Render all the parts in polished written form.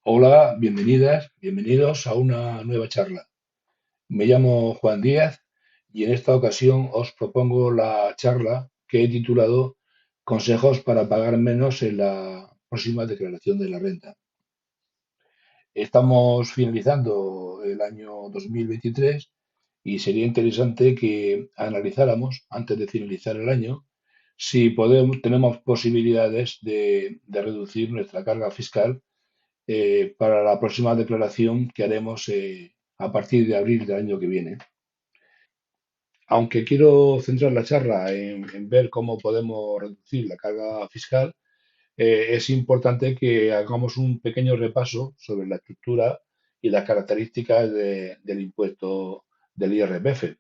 Hola, bienvenidas, bienvenidos a una nueva charla. Me llamo Juan Díaz y en esta ocasión os propongo la charla que he titulado Consejos para pagar menos en la próxima declaración de la renta. Estamos finalizando el año 2023 y sería interesante que analizáramos, antes de finalizar el año, si tenemos posibilidades de reducir nuestra carga fiscal para la próxima declaración que haremos a partir de abril del año que viene. Aunque quiero centrar la charla en ver cómo podemos reducir la carga fiscal, es importante que hagamos un pequeño repaso sobre la estructura y las características del impuesto del IRPF.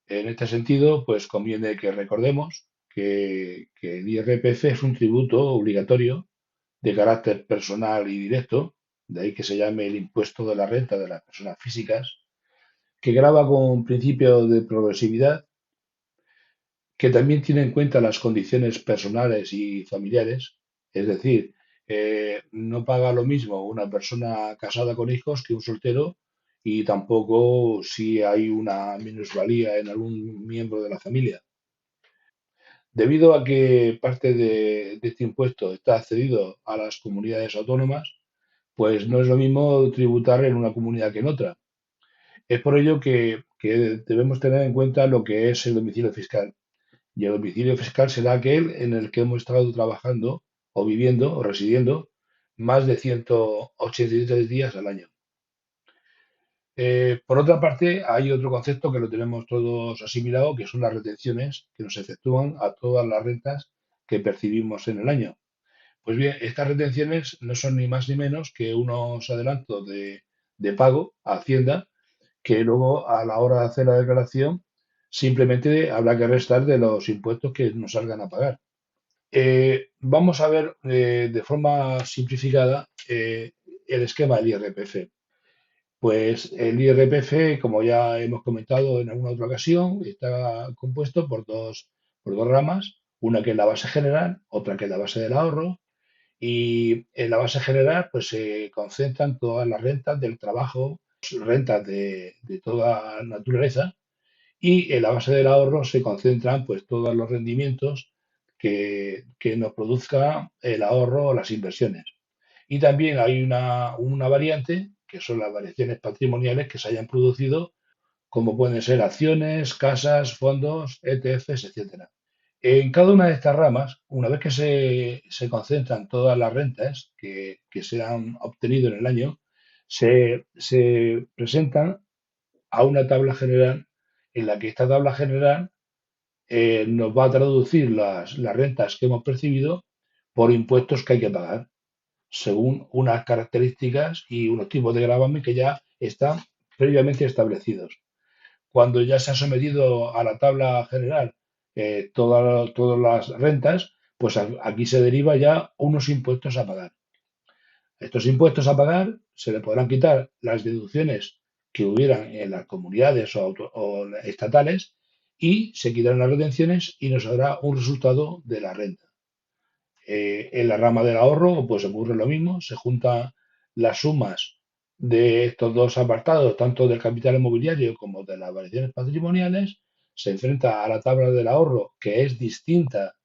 En este sentido, pues conviene que recordemos que el IRPF es un tributo obligatorio de carácter personal y directo, de ahí que se llame el impuesto de la renta de las personas físicas, que grava con principio de progresividad, que también tiene en cuenta las condiciones personales y familiares, es decir, no paga lo mismo una persona casada con hijos que un soltero y tampoco si hay una minusvalía en algún miembro de la familia. Debido a que parte de este impuesto está cedido a las comunidades autónomas, pues no es lo mismo tributar en una comunidad que en otra. Es por ello que debemos tener en cuenta lo que es el domicilio fiscal. Y el domicilio fiscal será aquel en el que hemos estado trabajando o viviendo o residiendo más de 183 días al año. Por otra parte, hay otro concepto que lo tenemos todos asimilado, que son las retenciones que nos efectúan a todas las rentas que percibimos en el año. Pues bien, estas retenciones no son ni más ni menos que unos adelantos de pago a Hacienda que luego a la hora de hacer la declaración simplemente habrá que restar de los impuestos que nos salgan a pagar. Vamos a ver de forma simplificada el esquema del IRPF. Pues el IRPF, como ya hemos comentado en alguna otra ocasión, está compuesto por dos ramas, una que es la base general, otra que es la base del ahorro, y en la base general pues se concentran todas las rentas del trabajo, rentas de toda naturaleza, y en la base del ahorro se concentran pues todos los rendimientos que nos produzca el ahorro o las inversiones. Y también hay una variante, que son las variaciones patrimoniales que se hayan producido, como pueden ser acciones, casas, fondos, ETFs, etcétera. En cada una de estas ramas, una vez que se concentran todas las rentas que se han obtenido en el año, se presentan a una tabla general en la que esta tabla general nos va a traducir las rentas que hemos percibido por impuestos que hay que pagar, según unas características y unos tipos de gravamen que ya están previamente establecidos. Cuando ya se ha sometido a la tabla general todas las rentas, pues aquí se deriva ya unos impuestos a pagar. Estos impuestos a pagar se le podrán quitar las deducciones que hubieran en las comunidades o estatales y se quitarán las retenciones y nos dará un resultado de la renta. En la rama del ahorro, pues ocurre lo mismo, se juntan las sumas de estos dos apartados, tanto del capital inmobiliario como de las variaciones patrimoniales, se enfrenta a la tabla del ahorro, que es distinta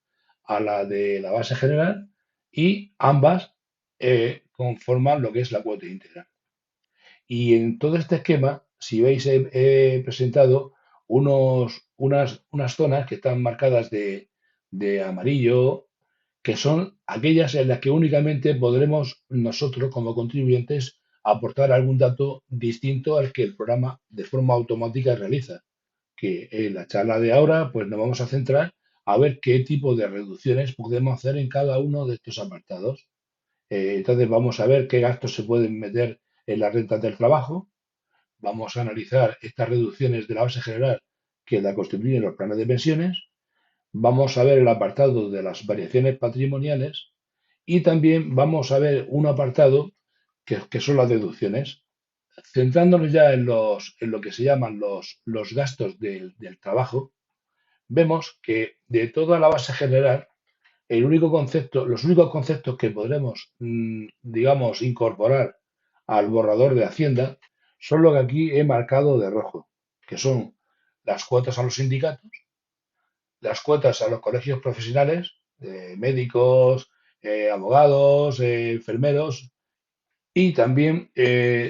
a la de la base general, y ambas conforman lo que es la cuota íntegra. Y en todo este esquema, si veis, he presentado unas zonas que están marcadas de amarillo, que son aquellas en las que únicamente podremos nosotros como contribuyentes aportar algún dato distinto al que el programa de forma automática realiza. Que en la charla de ahora pues nos vamos a centrar a ver qué tipo de reducciones podemos hacer en cada uno de estos apartados. Entonces vamos a ver qué gastos se pueden meter en las rentas del trabajo, vamos a analizar estas reducciones de la base general que la constituyen los planes de pensiones, vamos a ver el apartado de las variaciones patrimoniales y también vamos a ver un apartado que son las deducciones. Centrándonos ya en lo que se llaman los gastos del trabajo, vemos que de toda la base general, los únicos conceptos que podremos, digamos, incorporar al borrador de Hacienda son lo que aquí he marcado de rojo, que son las cuotas a los sindicatos, las cuotas a los colegios profesionales, médicos, abogados, enfermeros, y también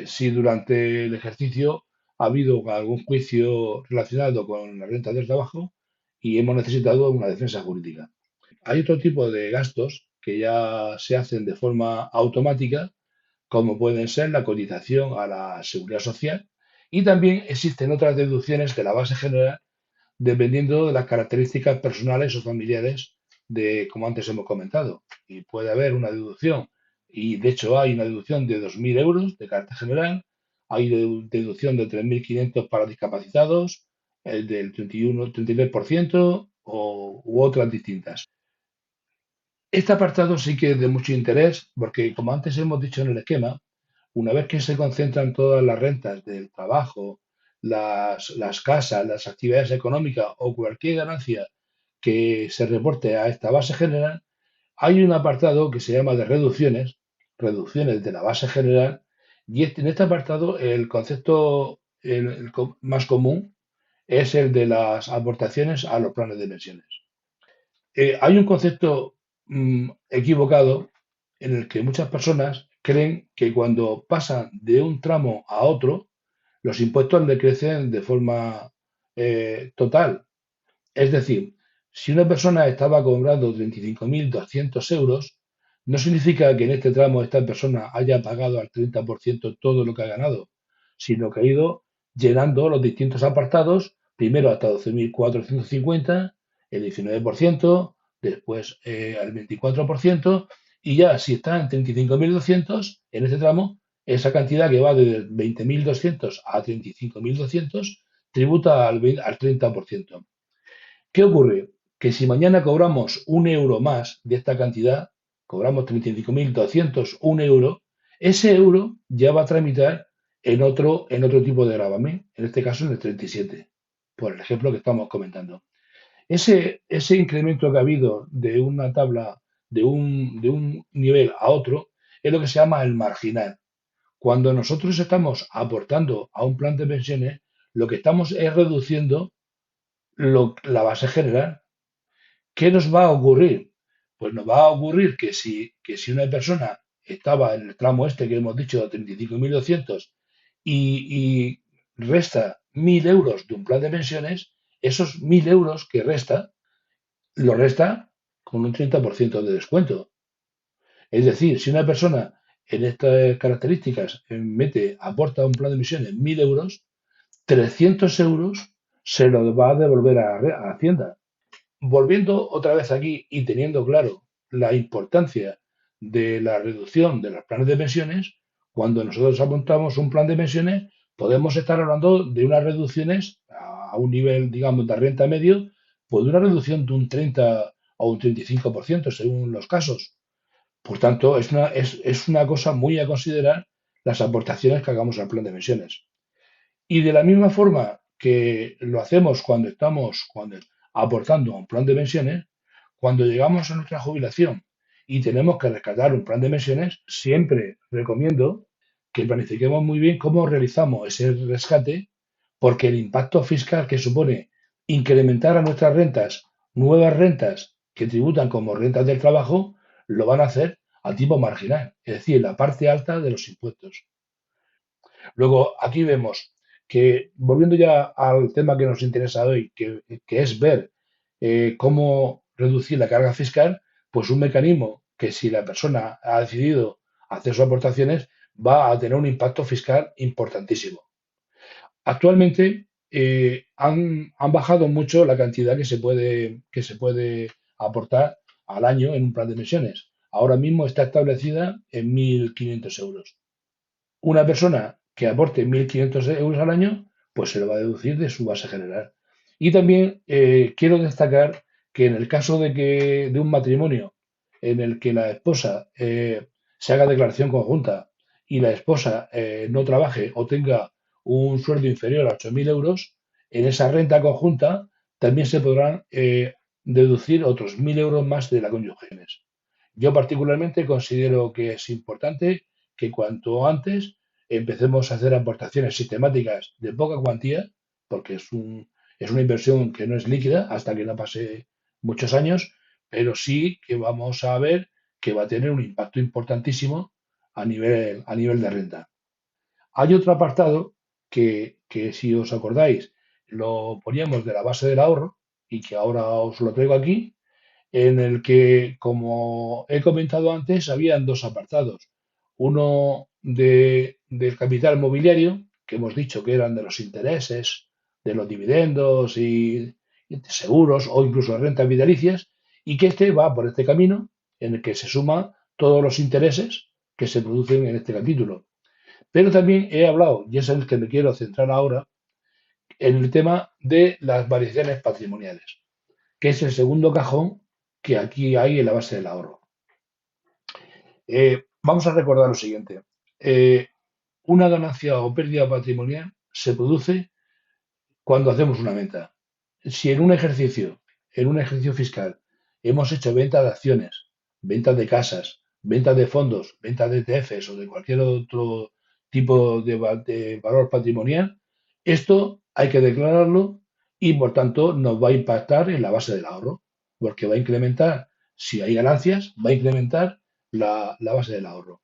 si durante el ejercicio ha habido algún juicio relacionado con la renta del trabajo y hemos necesitado una defensa jurídica. Hay otro tipo de gastos que ya se hacen de forma automática, como pueden ser la cotización a la seguridad social, y también existen otras deducciones de la base general dependiendo de las características personales o familiares de, como antes hemos comentado. Y puede haber una deducción, y de hecho hay una deducción de 2.000 euros de carácter general, hay deducción de 3.500 para discapacitados, el del 31, 33% u otras distintas. Este apartado sí que es de mucho interés porque, como antes hemos dicho en el esquema, una vez que se concentran todas las rentas del trabajo, las casas, las actividades económicas o cualquier ganancia que se reporte a esta base general, hay un apartado que se llama de reducciones, reducciones de la base general, y en este apartado el concepto más común es el de las aportaciones a los planes de pensiones. Hay un concepto equivocado en el que muchas personas creen que cuando pasan de un tramo a otro, los impuestos decrecen de forma total. Es decir, si una persona estaba cobrando 35.200 euros, no significa que en este tramo esta persona haya pagado al 30% todo lo que ha ganado, sino que ha ido llenando los distintos apartados, primero hasta 12.450, el 19%, después el 24%, y ya si está en 35.200, en este tramo, esa cantidad que va de 20.200 a 35.200 tributa al 30%. ¿Qué ocurre? Que si mañana cobramos un euro más de esta cantidad, cobramos 35.200, un euro, ese euro ya va a tramitar en otro tipo de gravamen, en este caso en el 37, por el ejemplo que estamos comentando. Ese incremento que ha habido de una tabla, de un nivel a otro, es lo que se llama el marginal. Cuando nosotros estamos aportando a un plan de pensiones, lo que estamos es reduciendo la base general. ¿Qué nos va a ocurrir? Pues nos va a ocurrir que si una persona estaba en el tramo este que hemos dicho de 35.200 y resta 1.000 euros de un plan de pensiones, esos 1.000 euros que resta, lo resta con un 30% de descuento. Es decir, si una persona en estas características aporta a un plan de pensiones 1.000 euros, 300 euros se los va a devolver a Hacienda. Volviendo otra vez aquí y teniendo claro la importancia de la reducción de los planes de pensiones, cuando nosotros apuntamos un plan de pensiones, podemos estar hablando de unas reducciones a un nivel, digamos, de renta medio, pues de una reducción de un 30 o un 35% según los casos. Por tanto, es una cosa muy a considerar las aportaciones que hagamos al plan de pensiones. Y de la misma forma que lo hacemos cuando aportando a un plan de pensiones, cuando llegamos a nuestra jubilación y tenemos que rescatar un plan de pensiones, siempre recomiendo que planifiquemos muy bien cómo realizamos ese rescate, porque el impacto fiscal que supone incrementar a nuestras rentas nuevas rentas que tributan como rentas del trabajo, lo van a hacer a tipo marginal, es decir, la parte alta de los impuestos. Luego, aquí vemos que, volviendo ya al tema que nos interesa hoy, que es ver cómo reducir la carga fiscal, pues un mecanismo que si la persona ha decidido hacer sus aportaciones va a tener un impacto fiscal importantísimo. Actualmente han bajado mucho la cantidad que se puede aportar al año en un plan de pensiones. Ahora mismo está establecida en 1.500 euros. Una persona que aporte 1.500 euros al año, pues se lo va a deducir de su base general. Y también quiero destacar que en el caso de un matrimonio en el que la esposa se haga declaración conjunta y la esposa no trabaje o tenga un sueldo inferior a 8.000 euros, en esa renta conjunta también se podrán deducir otros 1.000 euros más de la cónyuge. Yo particularmente considero que es importante que cuanto antes empecemos a hacer aportaciones sistemáticas de poca cuantía, porque es una inversión que no es líquida hasta que no pase muchos años, pero sí que vamos a ver que va a tener un impacto importantísimo a nivel de renta. Hay otro apartado que, si os acordáis, lo poníamos de la base del ahorro y que ahora os lo traigo aquí, en el que, como he comentado antes, habían dos apartados. Uno del capital mobiliario, que hemos dicho que eran de los intereses, de los dividendos y de seguros o incluso rentas vitalicias, y que este va por este camino en el que se suman todos los intereses que se producen en este capítulo. Pero también he hablado, y es el que me quiero centrar ahora, en el tema de las variaciones patrimoniales, que es el segundo cajón que aquí hay en la base del ahorro. Vamos a recordar lo siguiente. Una ganancia o pérdida patrimonial se produce cuando hacemos una venta. Si en un ejercicio fiscal, hemos hecho venta de acciones, ventas de casas, ventas de fondos, ventas de ETFs o de cualquier otro tipo de valor patrimonial, esto hay que declararlo y por tanto nos va a impactar en la base del ahorro, porque va a incrementar, si hay ganancias, va a incrementar la base del ahorro.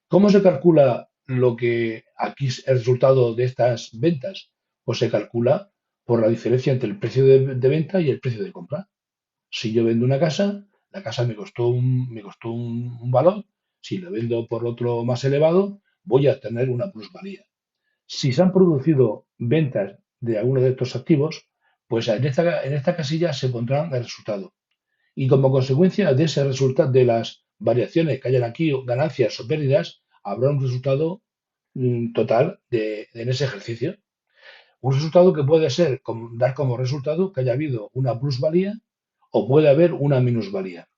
¿Cómo se calcula lo que aquí es el resultado de estas ventas? Pues se calcula por la diferencia entre el precio de venta y el precio de compra. Si yo vendo una casa, la casa me costó un valor. Si la vendo por otro más elevado, voy a tener una plusvalía. Si se han producido ventas de alguno de estos activos, pues en esta casilla se pondrán el resultado. Y como consecuencia de ese resultado, de las variaciones que hayan aquí, o ganancias o pérdidas, habrá un resultado total en ese ejercicio. Un resultado que puede ser dar como resultado que haya habido una plusvalía o puede haber una minusvalía.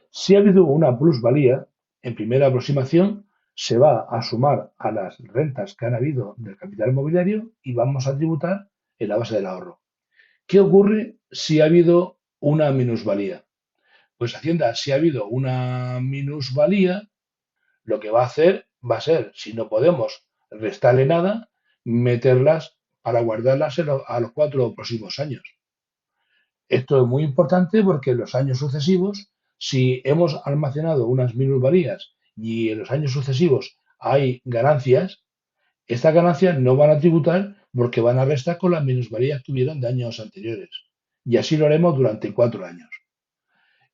Si ha habido una plusvalía, en primera aproximación se va a sumar a las rentas que han habido del capital inmobiliario y vamos a tributar en la base del ahorro. ¿Qué ocurre si ha habido una minusvalía? Pues Hacienda, si ha habido una minusvalía, lo que va a hacer va a ser, si no podemos restarle nada, meterlas para guardarlas a los 4 próximos años. Esto es muy importante porque en los años sucesivos, si hemos almacenado unas minusvalías y en los años sucesivos hay ganancias, estas ganancias no van a tributar porque van a restar con las minusvalías que hubieron de años anteriores. Y así lo haremos durante 4 años.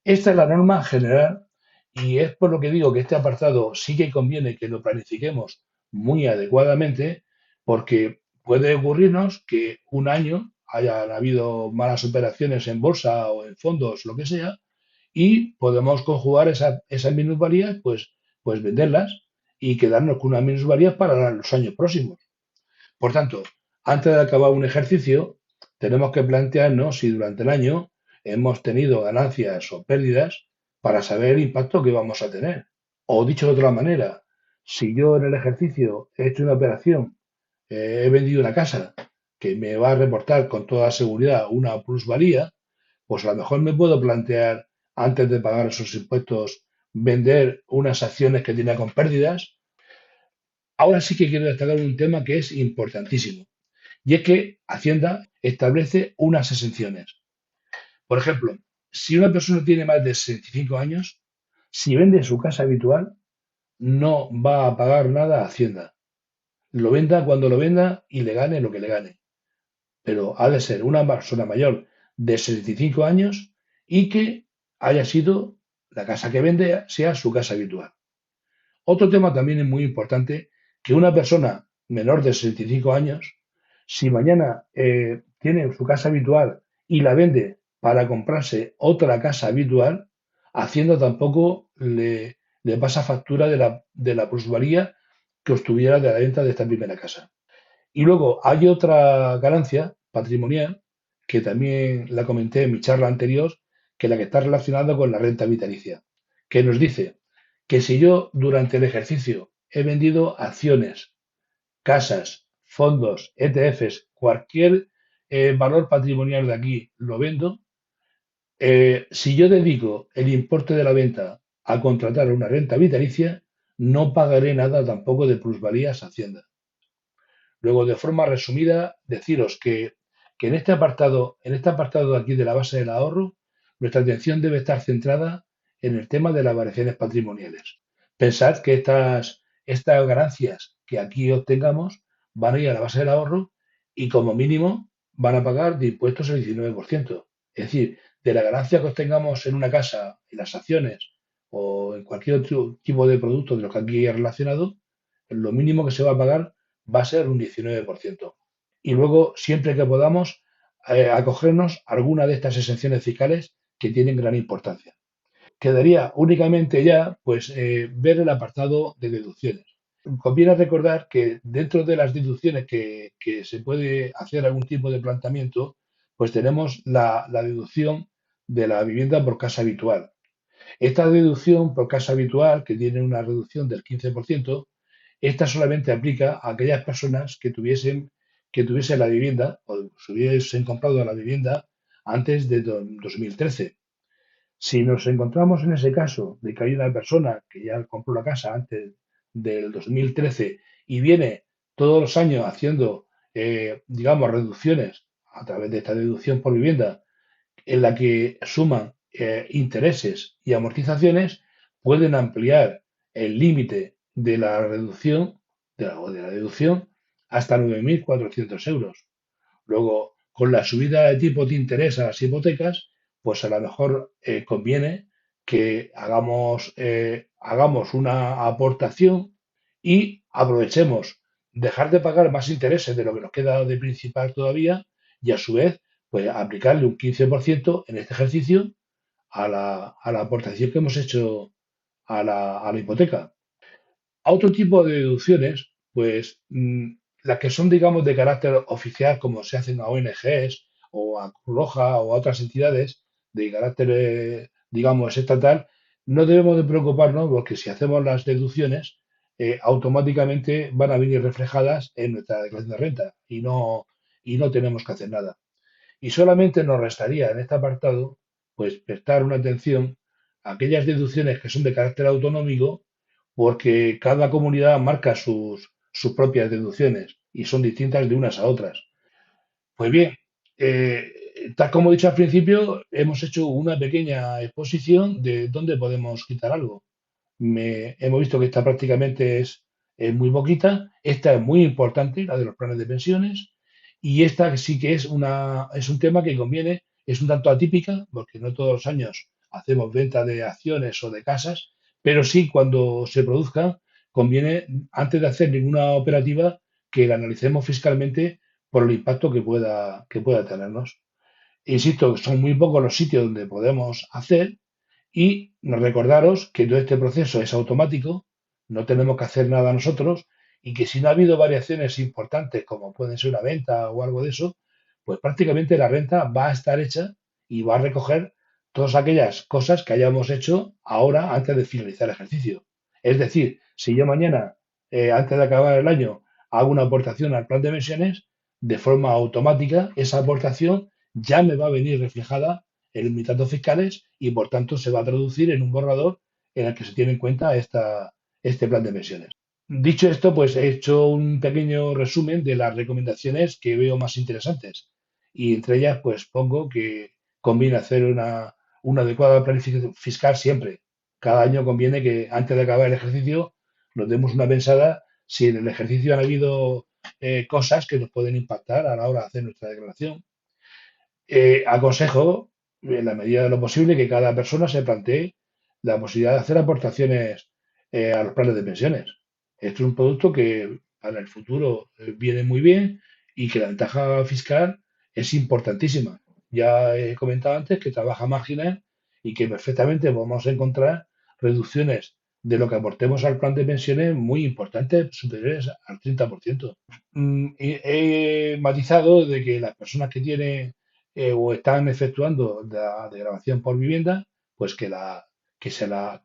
Esta es la norma general y es por lo que digo que este apartado sí que conviene que lo planifiquemos muy adecuadamente porque puede ocurrirnos que un año hayan habido malas operaciones en bolsa o en fondos, lo que sea, y podemos conjugar esas minusvalías, pues venderlas y quedarnos con unas minusvalías para los años próximos. Por tanto, antes de acabar un ejercicio, tenemos que plantearnos si durante el año hemos tenido ganancias o pérdidas para saber el impacto que vamos a tener. O dicho de otra manera, si yo en el ejercicio he hecho una operación, he vendido una casa que me va a reportar con toda seguridad una plusvalía, pues a lo mejor me puedo plantear, antes de pagar esos impuestos, vender unas acciones que tenía con pérdidas. Ahora sí que quiero destacar un tema que es importantísimo. Y es que Hacienda establece unas exenciones. Por ejemplo, si una persona tiene más de 65 años, si vende su casa habitual, no va a pagar nada a Hacienda. Lo venda cuando lo venda y le gane lo que le gane. Pero ha de ser una persona mayor de 65 años y que haya sido la casa que vende sea su casa habitual. Otro tema también es muy importante, que una persona menor de 65 años, si mañana tiene su casa habitual y la vende para comprarse otra casa habitual, Hacienda tampoco le pasa factura de la plusvalía que obtuviera de la venta de esta primera casa. Y luego hay otra ganancia patrimonial, que también la comenté en mi charla anterior, que es la que está relacionada con la renta vitalicia, que nos dice que si yo durante el ejercicio he vendido acciones, casas, fondos, ETFs, cualquier valor patrimonial de aquí lo vendo, Si yo dedico el importe de la venta a contratar una renta vitalicia, no pagaré nada tampoco de plusvalías a Hacienda. Luego, de forma resumida, deciros que en este apartado de aquí de la base del ahorro, nuestra atención debe estar centrada en el tema de las variaciones patrimoniales. Pensad que estas ganancias que aquí obtengamos van a ir a la base del ahorro y como mínimo van a pagar de impuestos el 19%. Es decir, de la ganancia que obtengamos en una casa, en las acciones o en cualquier otro tipo de producto de los que aquí he relacionado, lo mínimo que se va a pagar va a ser un 19%. Y luego, siempre que podamos, acogernos a alguna de estas exenciones fiscales que tienen gran importancia. Quedaría únicamente ya pues, ver el apartado de deducciones. Conviene recordar que dentro de las deducciones que se puede hacer algún tipo de planteamiento, pues tenemos la deducción de la vivienda por casa habitual. Esta deducción por casa habitual, que tiene una reducción del 15%, esta solamente aplica a aquellas personas que tuviesen la vivienda o se hubiesen comprado la vivienda antes de 2013. Si nos encontramos en ese caso de que hay una persona que ya compró la casa antes del 2013 y viene todos los años haciendo, digamos, reducciones a través de esta deducción por vivienda en la que suman intereses y amortizaciones, pueden ampliar el límite de la reducción o de la deducción hasta 9.400 euros. Luego, con la subida de tipo de interés a las hipotecas, pues a lo mejor conviene que hagamos una aportación y aprovechemos dejar de pagar más intereses de lo que nos queda de principal todavía y a su vez pues aplicarle un 15% en este ejercicio a la aportación que hemos hecho a la hipoteca. A otro tipo de deducciones, pues las que son, digamos, de carácter oficial, como se hacen a ONGs o a Cruz Roja o a otras entidades de carácter, digamos, estatal, no debemos de preocuparnos porque si hacemos las deducciones, automáticamente van a venir reflejadas en nuestra declaración de renta y no tenemos que hacer nada. Y solamente nos restaría en este apartado, pues, prestar una atención a aquellas deducciones que son de carácter autonómico, porque cada comunidad marca sus propias deducciones y son distintas de unas a otras. Pues bien, tal como he dicho al principio, hemos hecho una pequeña exposición de dónde podemos quitar algo. Hemos visto que esta prácticamente es muy poquita, esta es muy importante, la de los planes de pensiones, y esta sí que es un tema que conviene, es un tanto atípica, porque no todos los años hacemos venta de acciones o de casas, pero sí cuando se produzca, conviene, antes de hacer ninguna operativa, que la analicemos fiscalmente por el impacto que pueda tenernos. Insisto, son muy pocos los sitios donde podemos hacer y recordaros que todo este proceso es automático, no tenemos que hacer nada nosotros y que si no ha habido variaciones importantes como pueden ser una venta o algo de eso, pues prácticamente la renta va a estar hecha y va a recoger todas aquellas cosas que hayamos hecho ahora antes de finalizar el ejercicio. Es decir, si yo mañana, antes de acabar el año, hago una aportación al plan de pensiones, de forma automática esa aportación ya me va a venir reflejada en mis datos fiscales y por tanto se va a traducir en un borrador en el que se tiene en cuenta este plan de pensiones. Dicho esto, pues he hecho un pequeño resumen de las recomendaciones que veo más interesantes y entre ellas pues pongo que conviene hacer una adecuada planificación fiscal siempre. Cada año conviene que antes de acabar el ejercicio nos demos una pensada si en el ejercicio han habido cosas que nos pueden impactar a la hora de hacer nuestra declaración. Aconsejo, en la medida de lo posible, que cada persona se plantee la posibilidad de hacer aportaciones a los planes de pensiones. Esto es un producto que para el futuro viene muy bien y que la ventaja fiscal es importantísima. Ya he comentado antes que trabaja marginal y que perfectamente vamos a encontrar reducciones de lo que aportemos al plan de pensiones muy importantes, superiores al 30%. Y he matizado de que las personas que tienen o están efectuando la degradación por vivienda, pues que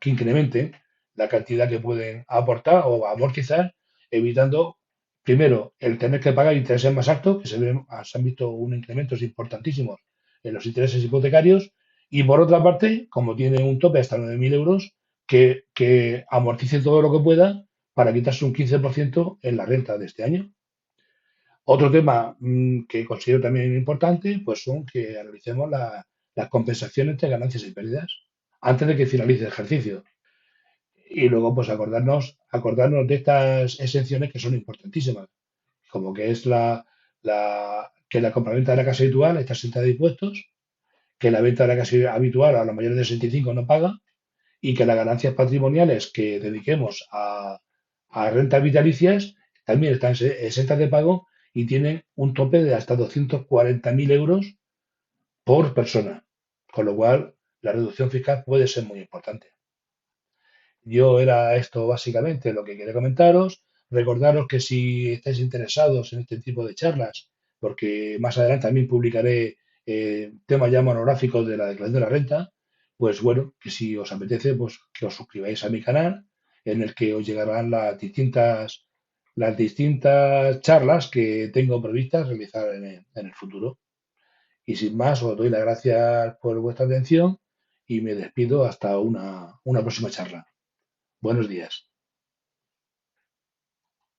incrementen la cantidad que pueden aportar o amortizar, evitando primero el tener que pagar intereses más altos, que se han visto unos incrementos importantísimos en los intereses hipotecarios, Y por otra parte, como tiene un tope hasta 9.000 euros, que amortice todo lo que pueda para quitarse un 15% en la renta de este año. Otro tema que considero también importante, pues son que analicemos las compensaciones de ganancias y pérdidas antes de que finalice el ejercicio. Y luego, pues acordarnos de estas exenciones que son importantísimas, como que es que la compraventa de la casa habitual está exenta de impuestos, que la venta de la casa habitual a los mayores de 65 no paga y que las ganancias patrimoniales que dediquemos a rentas vitalicias también están exentas de pago y tienen un tope de hasta 240.000 euros por persona, con lo cual la reducción fiscal puede ser muy importante. Yo era esto básicamente lo que quería comentaros. Recordaros que si estáis interesados en este tipo de charlas, porque más adelante también publicaré temas ya monográficos de la declaración de la renta, pues bueno, que si os apetece, pues que os suscribáis a mi canal, en el que os llegarán las distintas charlas que tengo previstas realizar en el futuro. Y sin más, os doy las gracias por vuestra atención y me despido hasta una próxima charla. Buenos días.